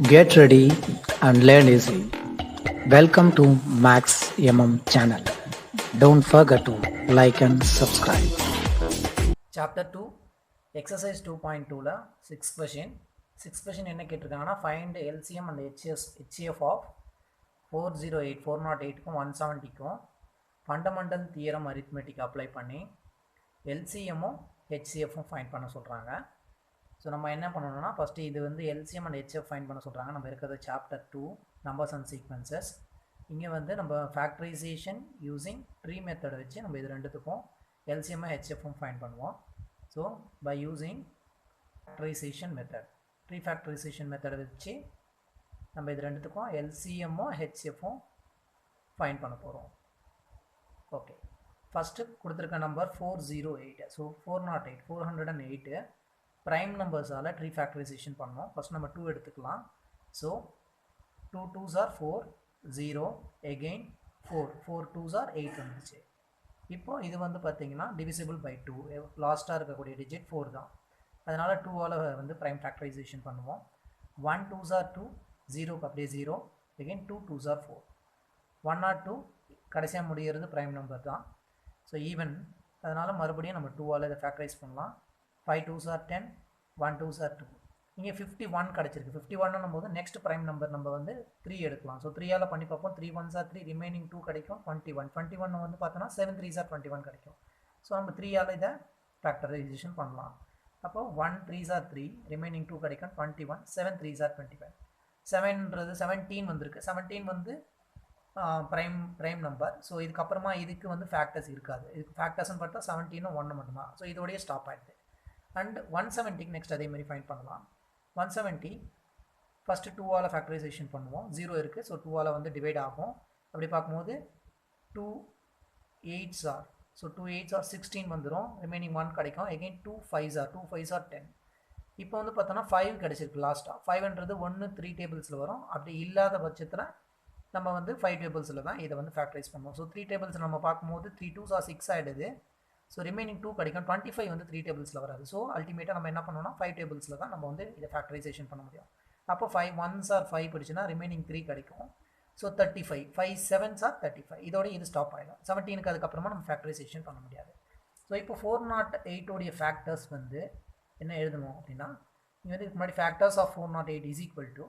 Get ready and learn easy. Welcome to Max channel. Don't forget to like and subscribe. Chapter 2 Exercise 2.2 6th question என்ன கேட்டிருக்காங்கன்னா find LCM and HCF of 408க்கும் 170க்கும் fundamental theorem arithmetic apply பண்ணி LCMும் HCFும் find பண்ண சொல்கிறாங்க. So நம்ம என்ன பண்ணணும்னா ஃபஸ்ட்டு இது வந்து LCM and HCF ஃபைண்ட் பண்ண சொல்கிறாங்க. நம்ம இருக்கிறது சாப்டர் 2 நம்பர்ஸ் அண்ட் சீக்வன்சஸ். இங்கே வந்து நம்ம ஃபேக்டரைசேஷன் யூஸிங் ட்ரீ மெத்தடை வச்சு நம்ம இது ரெண்டுத்துக்கும் LCM HCFும் ஃபைண்ட் பண்ணுவோம். So by using factorisation method, tree factorisation மெத்தடை வச்சு நம்ம இது ரெண்டுத்துக்கும் LCMும் HCFும் ஃபைண்ட் பண்ண போகிறோம். ஓகே, ஃபஸ்ட்டு கொடுத்துருக்க நம்பர் 408. ஸோ 408 ப்ரைம் நம்பர்ஸால் ட்ரீ ஃபேக்டரைசேஷன் பண்ணோம். ஃபஸ்ட் நம்ம 2 எடுத்துக்கலாம். So 2 2s are 4, 0 again 4, 4 2s are 8 வந்துச்சு. இப்போ இது வந்து பார்த்தீங்கன்னா டிவிசிபிள் பை 2, லாஸ்ட்டாக இருக்கக்கூடிய டிஜிட் 4 தான். அதனால் 2ஆல் வந்து ப்ரைம் ஃபேக்டரைசேஷன் பண்ணுவோம். 1 2s are 2, 0க்கு அப்படியே 0, again 2 2s are 4, 1 or 2 கடைசியாக முடிகிறது ப்ரைம் நம்பர் தான். ஸோ ஈவன், அதனால் மறுபடியும் நம்ம 2ஆல் இதை ஃபேக்டரைஸ் பண்ணலாம். 5 2s are 10, 1 2s are 2. இங்கே 51 கிடச்சிருக்கு. 51 போது நெக்ஸ்ட் ப்ரைம் நம்பர் நம்ம வந்து 3 எடுக்கலாம். ஸோ 3ஆல் பண்ணி பார்ப்போம். 3 1s are 3, ரிமைனிங் 2 கிடைக்கும். 21 வந்து பார்த்தோன்னா 7 3s are 21 கிடைக்கும். ஸோ நம்ம 3ஆல் இதை ஃபேக்டரைசேஷன் பண்ணலாம். அப்போ 1 3s are 3, ரிமைனிங் 2 கிடைக்கும். 21, 7 3s are 25. 7ன்றது 17 வந்திருக்கு. 17 வந்து ப்ரைம் நம்பர். ஸோ இதுக்கப்புறமா இதுக்கு வந்து ஃபேக்டர்ஸ் இருக்காது. இதுக்கு ஃபேக்டர்ஸ்னு பார்த்தா 17 1 மட்டும்தான். ஸோ இதோடய ஸ்டாப் ஆகிடுது. அண்ட் 170க்கு நெக்ஸ்ட் அதே மாதிரி ஃபைண்ட் பண்ணலாம். 170 ஃபஸ்ட்டு 2ஆல் ஃபேக்டரைசேஷன் பண்ணுவோம். 0 இருக்குது. ஸோ 2ஆல் வந்து டிவைட் ஆகும். அப்படி பார்க்கும்போது 2 8s are, so 2 8s are 16 வந்துடும். ரிமைனிங் 1 கிடைக்கும். Again 2 5s are 10. இப்போ வந்து பார்த்தோன்னா 5 கிடச்சிருக்கு லாஸ்ட்டாக. 5ன்றது 1 3 டேபிள்ஸில் வரும். அப்படி இல்லாத பட்சத்தில் நம்ம வந்து 5 டேபிள்ஸில் தான் இதை வந்து ஃபேக்டரைஸ் பண்ணுவோம். ஸோ 3 டேபிள்ஸ் நம்ம பார்க்கும்போது 3 2s are 6 ஆகிடுது. ஸோ ரிமைனிங் 2 கிடைக்கும். 25 வந்து 3 டேபிள்ஸில் வராது. ஸோ அல்டிமேட்டாக நம்ம என்ன பண்ணோம்னா 5 டேபிள்ஸில் தான் நம்ம வந்து இதை ஃபேக்டரைசேஷன் பண்ண முடியும். அப்போ 5 1s are 5 பிடிச்சுன்னா ரிமைனிங் 3 கிடைக்கும். So 35, 5 7s are 35. இதோட இது ஸ்டாப் ஆகிடும். 17க்கு அதுக்கப்புறமா நம்ம ஃபேக்டரைசேஷன் பண்ண முடியாது. ஸோ இப்போ 408 ஃபேக்டர்ஸ் வந்து என்ன எழுதணும் அப்படின்னா, இங்கே வந்து இதுக்கு முன்னாடி factors of 408 is equal to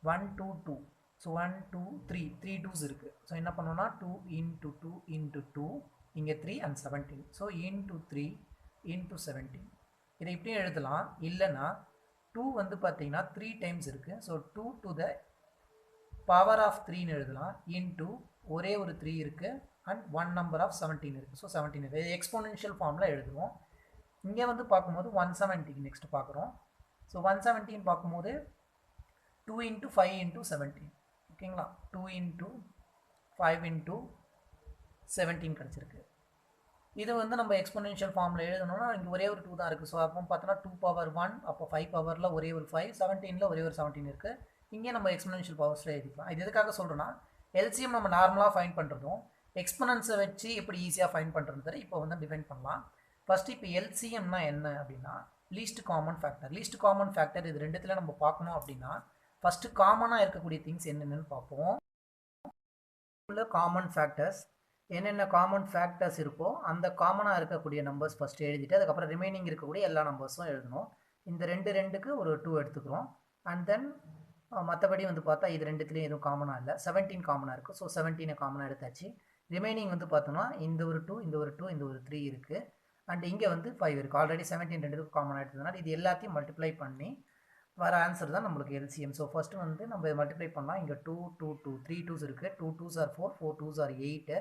1 2 2. So 1 2 3 3 2s இருக்குது. ஸோ என்ன பண்ணோன்னா 2 into 2 into 2, இங்கே 3 and 17. So into 3 into 17. இதை இப்படியும் எழுதலாம். இல்லைன்னா 2 வந்து பார்த்தீங்கன்னா 3 டைம்ஸ் இருக்குது. So 2 to the power of 3ன்னு எழுதலாம். into ஒரே ஒரு 3 இருக்குது அண்ட் 1 நம்பர் ஆஃப் 17 இருக்குது. ஸோ 17 இருக்குது. இது எக்ஸ்போனென்ஷியல் ஃபார்மில் எழுதுவோம். இங்கே வந்து பார்க்கும்போது 170 நெக்ஸ்ட் பார்க்குறோம். ஸோ 117 பார்க்கும்போது 2 into 5 into 17. ஓகேங்களா? 2 into 5 into 17 கிடச்சிருக்கு. இது வந்து நம்ம எக்ஸ்போனென்ஷியல் ஃபார்மில் எழுதணும்னா இங்கே ஒரே ஒரு 2 தான் இருக்குது. ஸோ அப்போ பார்த்தோன்னா 2 power 1, அப்போ 5 பவரில் ஒரே ஒரு 5, 17ல் ஒரே ஒரு 17 இருக்குது. இங்கே நம்ம எக்ஸ்போனென்ஷியல் பவர்ஸில் எழுதிக்கலாம். இது எதுக்காக சொல்கிறோன்னா, LCM நம்ம நார்மலாக ஃபைண்ட் பண்ணுறதும் எக்ஸ்போனன்ஸை வச்சு எப்படி ஈஸியாக ஃபைண்ட் பண்ணுறது இப்போ வந்து டிஃபைன் பண்ணலாம். ஃபஸ்ட்டு இப்போ LCMனா என்ன அப்படின்னா, least common factor. Least common factor இது ரெண்டுத்தில் நம்ம பார்க்கணும் அப்படின்னா ஃபஸ்ட்டு காமனாக இருக்கக்கூடிய திங்ஸ் என்னென்னு பார்ப்போம். காமன் ஃபேக்டர்ஸ் என்னென்ன காமன் ஃபேக்டர்ஸ் இருக்கோ அந்த காமனாக இருக்கக்கூடிய நம்பர்ஸ் ஃபஸ்ட்டு எழுதிட்டு அதுக்கப்புறம் ரிமைனிங் இருக்கக்கூடிய எல்லா நம்பர்ஸும் எழுதணும். இந்த 2க்கு ஒரு 2 எடுத்துக்கிறோம். அண்ட் தென் மற்றபடி வந்து பார்த்தா இது ரெண்டுத்துலேயும் எதுவும் காமனாக இல்லை. 17 காமனாக இருக்குது. ஸோ 17 காமனாக எடுத்தாச்சு. ரிமைனிங் வந்து பார்த்தோன்னா இந்த ஒரு 2, இந்த ஒரு 2, இந்த ஒரு 3 இருக்குது. அண்ட் இங்கே வந்து 5 இருக்குது. ஆல்ரெடி 17 ரெண்டுக்கும் காமனாக எடுத்ததுனால இது எல்லாத்தையும் மல்டிப்ளை பண்ணி வர ஆன்சர் தான் நம்மளுக்கு LCM. ஸோ ஃபஸ்ட்டு வந்து நம்ம மல்டிப்ளை பண்ணலாம். இங்கே 2 2 2 3 2s இருக்குது. 2 2s are 4, 4 2s are 8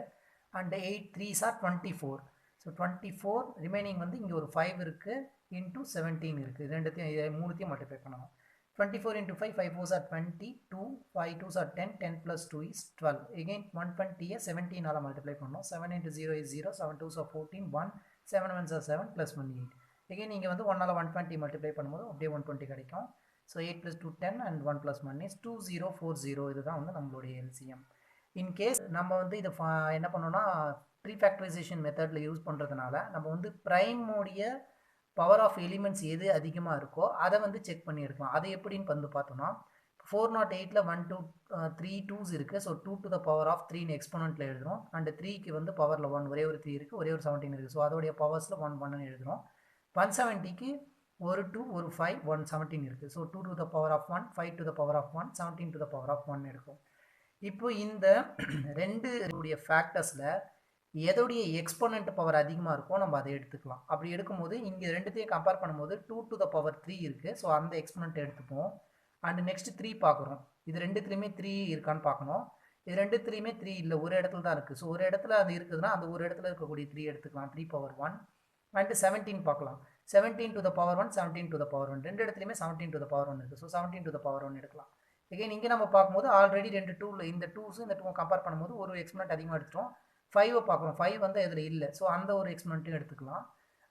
and 8 3s are 24. So 24 remaining வந்து இங்கே ஒரு 5 இருக்குது இன்ட்டு 17 இருக்குது. ரெண்டுத்தையும் மூணுத்தையும் மல்டிப்ளை பண்ணணும். 24 into 5, 5 4s are 22, 5 2s are 10, 10 plus 2 is 12. Again 120 17ஆல் multiply பண்ணணும். 7 into 0 is 0, 7 2s are 14, 1 7 1s are 7 plus 1 8. Again நீங்கள் வந்து 1ஆல் 120 மல்டிப்ளை பண்ணும்போது அப்படியே 120 கிடைக்கும். So 8 plus 2 10 and 1 plus 1 is 2040. இதுதான் வந்து நம்மளுடைய LCM. இன்கேஸ் நம்ம வந்து இதை என்ன பண்ணோன்னா ப்ரீ ஃபேக்டரைசேஷன் மெத்தடில் யூஸ் பண்ணுறதுனால நம்ம வந்து ப்ரைமோடைய பவர் ஆஃப் எலிமெண்ட்ஸ் எது அதிகமாக இருக்கோ அதை வந்து செக் பண்ணி எடுக்கலாம். அது எப்படின்னு வந்து பார்த்தோம்னா, 408ல் 1 2 3 2s இருக்குது. So 2 to the power of 3ன்னு எக்ஸ்போனண்ட்டில் எழுதுகிறோம். அண்டு 3க்கு வந்து பவரில் 1 ஒரே ஒரு 3 இருக்குது, ஒரே ஒரு 17 இருக்குது. ஸோ அதோடைய பவர்ஸில் 1 1ன்னு எழுதுகிறோம். 170க்கு ஒரு 2 ஒரு 5 1 17 இருக்குது. So 2 to the power of 1 5 to the power of 1 17 to the power of 1 எடுக்கும். இப்போ இந்த ரெண்டு ஃபேக்டர்ஸில் எதோடைய எக்ஸ்போனண்ட் பவர் அதிகமாக இருக்கோ நம்ம அதை எடுத்துக்கலாம். அப்படி எடுக்கும்போது இங்கே ரெண்டுத்தையும் கம்பேர் பண்ணும்போது 2 to the power 3 இருக்குது. ஸோ அந்த எக்ஸ்போனண்ட் எடுத்துப்போம். அண்டு நெக்ஸ்ட் 3 பார்க்குறோம். இது ரெண்டுத்துலேயுமே 3 இருக்கான்னு பார்க்கணும். இது ரெண்டுத்துலேயுமே 3 இல்லை, ஒரு இடத்துல தான் இருக்குது. ஸோ ஒரு இடத்துல அது இருக்குதுன்னா அந்த ஒரு இடத்துல இருக்கக்கூடிய 3 எடுத்துக்கலாம். 3 power 1 அண்டு 17 பார்க்கலாம். 17 to the power 1 17 to the power 1 ரெண்டு இடத்துலையுமே 17 to the power 1 இருக்குது. ஸோ 17 to the power 1 எடுக்கலாம். எகைன் இங்கே நம்ம பார்க்கும்போது ஆல்ரெடி ரெண்டு 2 இந்த 2ஸும் இந்த 2 கம்பேர் பண்ணும்போது ஒரு எக்ஸ்போனண்ட் அதிகமாக எடுத்துட்டோம். 5 பார்க்குறோம். 5 வந்து இதில் இல்லை. ஸோ அந்த ஒரு எக்ஸ்போனண்ட்டையும் எடுத்துக்கலாம்.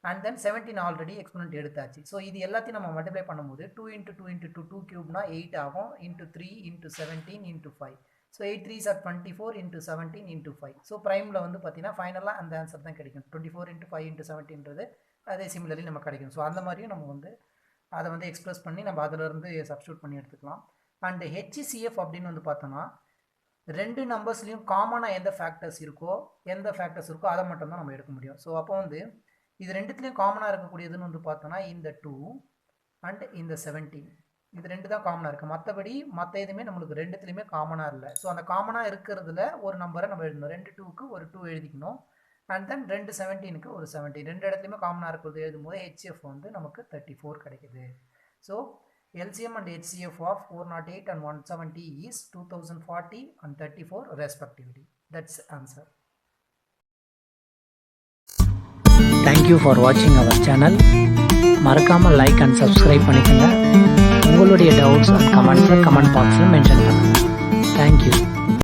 அண்ட் தென் 17 ஆல்ரெடி எக்ஸ்போனண்ட் எடுத்தாச்சு. ஸோ இது எல்லாத்தையும் நம்ம மல்டிப்ளை பண்ணும்போது 2 into 2 into 2 2 கியூப்னா 8 ஆகும். into 3 into 17 into 5. So 8 3s are 24 into 17 into 5. So ப்ரைமில் வந்து பார்த்தீங்கன்னா ஃபைனலாக அந்த ஆன்சர் தான் கிடைக்கும். 24 into 5 into 17ன்றது அதே சிமிலர்லி நம்ம கிடைக்கும். ஸோ அந்த மாதிரியும் நம்ம வந்து அதை வந்து எக்ஸ்பிரஸ் பண்ணி நம்ம அதிலிருந்து சப்ஸ்டியூட் பண்ணி எடுத்துக்கலாம். அண்டு HCF அப்படின்னு வந்து பார்த்தோன்னா ரெண்டு நம்பர்ஸ்லையும் காமனாக எந்த ஃபேக்டர்ஸ் இருக்கோ அதை மட்டும்தான் நம்ம எடுக்க முடியும். ஸோ அப்போ வந்து இது ரெண்டுத்துலேயும் காமனாக இருக்கக்கூடியதுன்னு வந்து பார்த்தோன்னா இந்த 2 அண்ட் இந்த 17 இது ரெண்டு தான் காமனாக இருக்குது. மற்றபடி மற்ற எதுவுமே நம்மளுக்கு ரெண்டுத்துலேயுமே காமனாக இல்லை. ஸோ அந்த காமனாக இருக்கிறதுல ஒரு நம்பரை நம்ம எழுதணும். 2 2க்கு ஒரு 2 எழுதிக்கணும். அண்ட் தென் 2 17க்கு ஒரு 17 ரெண்டு இடத்துலையுமே காமனாக இருக்கிறது எழுதும்போது HCF வந்து நமக்கு 34 கிடைக்குது. So LCM and HCF of 408 and 170 is 2040 and 34 respectively. That's answer. Thank you for watching our channel. மறக்காம லைக் அண்ட் சப்ஸ்கிரைப் பண்ணிக்கோங்க. உங்களுடைய டவுட்ஸ் அண்ட் கமெண்ட்ஸை கமெண்ட் பாக்ஸில் மென்ஷன் பண்ணுங்கள். தேங்க்யூ.